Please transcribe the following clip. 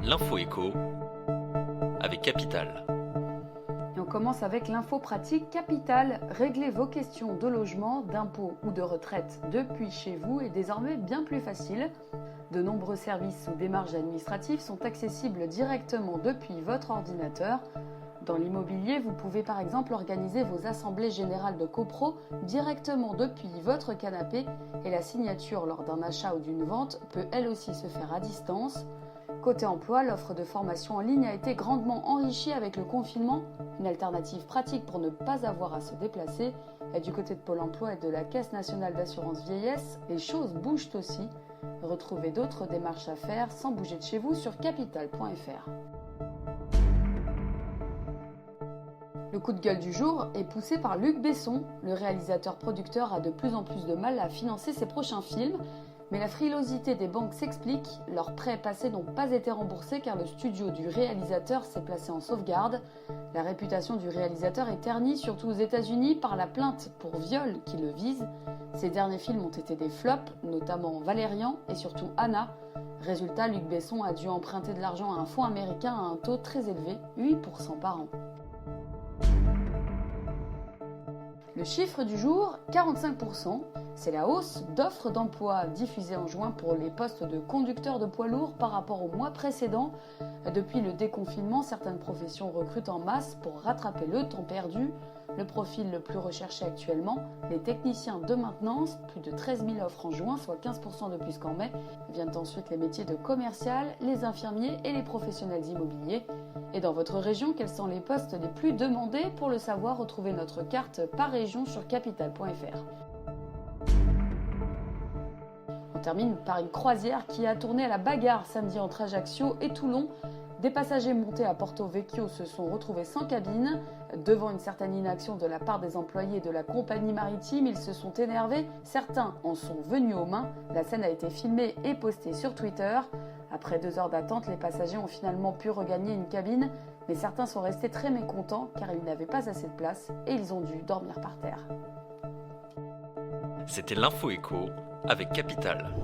L'info éco avec Capital. Et on commence avec l'info pratique Capital. Régler vos questions de logement, d'impôts ou de retraite depuis chez vous est désormais bien plus facile. De nombreux services ou démarches administratives sont accessibles directement depuis votre ordinateur. Dans l'immobilier, vous pouvez par exemple organiser vos assemblées générales de copro directement depuis votre canapé et la signature lors d'un achat ou d'une vente peut elle aussi se faire à distance. Côté emploi, l'offre de formation en ligne a été grandement enrichie avec le confinement, une alternative pratique pour ne pas avoir à se déplacer. Et du côté de Pôle emploi et de la Caisse nationale d'assurance vieillesse, les choses bougent aussi. Retrouvez d'autres démarches à faire sans bouger de chez vous sur capital.fr. Le coup de gueule du jour est poussé par Luc Besson. Le réalisateur-producteur a de plus en plus de mal à financer ses prochains films. Mais la frilosité des banques s'explique. Leurs prêts passés n'ont pas été remboursés car le studio du réalisateur s'est placé en sauvegarde. La réputation du réalisateur est ternie, surtout aux États-Unis, par la plainte pour viol qui le vise. Ses derniers films ont été des flops, notamment Valérian et surtout Anna. Résultat, Luc Besson a dû emprunter de l'argent à un fonds américain à un taux très élevé, 8% par an. Le chiffre du jour, 45%, c'est la hausse d'offres d'emploi diffusée en juin pour les postes de conducteurs de poids lourds par rapport au mois précédent. Depuis le déconfinement, certaines professions recrutent en masse pour rattraper le temps perdu. Le profil le plus recherché actuellement, les techniciens de maintenance, plus de 13 000 offres en juin, soit 15% de plus qu'en mai. Viennent ensuite les métiers de commercial, les infirmiers et les professionnels immobiliers. Et dans votre région, quels sont les postes les plus demandés? Pour le savoir, retrouvez notre carte par région sur capital.fr. On termine par une croisière qui a tourné à la bagarre samedi entre Ajaccio et Toulon. Des passagers montés à Porto Vecchio se sont retrouvés sans cabine. Devant une certaine inaction de la part des employés de la compagnie maritime, ils se sont énervés. Certains en sont venus aux mains. La scène a été filmée et postée sur Twitter. Après 2 heures d'attente, les passagers ont finalement pu regagner une cabine. Mais certains sont restés très mécontents car ils n'avaient pas assez de place et ils ont dû dormir par terre. C'était l'info éco avec Capital.